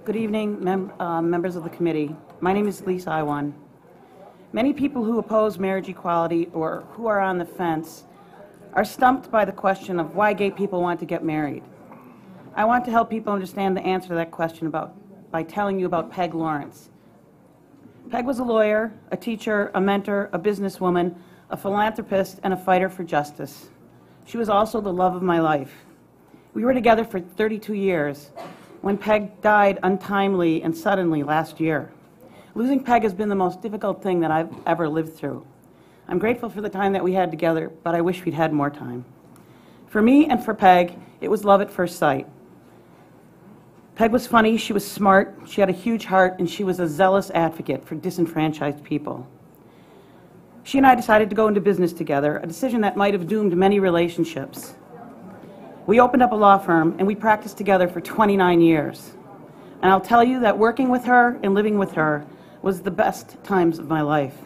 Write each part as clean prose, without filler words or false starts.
Good evening, members of the committee. My name is Lisa Iwan. Many people who oppose marriage equality or who are on the fence are stumped by the question of why gay people want to get married. I want to help people understand the answer to that question by telling you about Peg Lawrence. Peg was a lawyer, a teacher, a mentor, a businesswoman, a philanthropist, and a fighter for justice. She was also the love of my life. We were together for 32 years when Peg died untimely and suddenly last year. Losing Peg has been the most difficult thing that I've ever lived through. I'm grateful for the time that we had together, but I wish we'd had more time. For me and for Peg, it was love at first sight. Peg was funny, she was smart, she had a huge heart, and she was a zealous advocate for disenfranchised people. She and I decided to go into business together, a decision that might have doomed many relationships. We opened up a law firm, and we practiced together for 29 years. And I'll tell you that working with her and living with her was the best times of my life.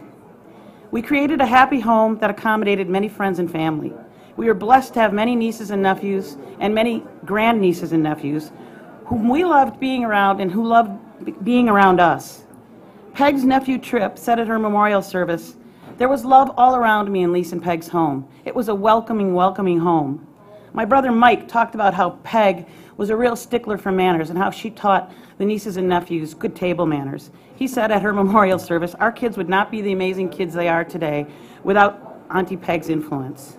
We created a happy home that accommodated many friends and family. We were blessed to have many nieces and nephews, and many grandnieces and nephews, whom we loved being around and who loved being around us. Peg's nephew Trip said at her memorial service, "There was love all around me in Lisa and Peg's home. It was a welcoming, welcoming home." My brother Mike talked about how Peg was a real stickler for manners and how she taught the nieces and nephews good table manners. He said at her memorial service, "Our kids would not be the amazing kids they are today without Auntie Peg's influence."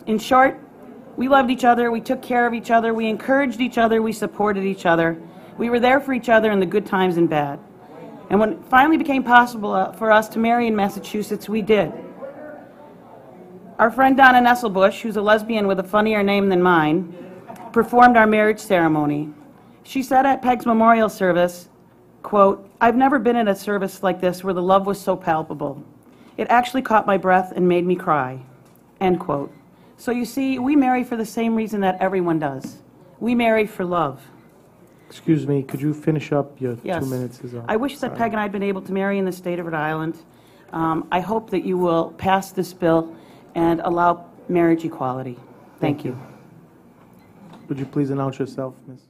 In short, we loved each other, we took care of each other, we encouraged each other, we supported each other. We were there for each other in the good times and bad. And when it finally became possible for us to marry in Massachusetts, we did. Our friend Donna Nesselbush, who's a lesbian with a funnier name than mine, performed our marriage ceremony. She said at Peg's memorial service, quote, "I've never been at a service like this where the love was so palpable. It actually caught my breath and made me cry," end quote. So you see, we marry for the same reason that everyone does. We marry for love. Excuse me, could you finish up? Your Yes. 2 minutes is up. I wish that Peg and I had been able to marry in the state of Rhode Island. I hope that you will pass this bill and allow marriage equality. Thank you. Would you please announce yourself, Ms.?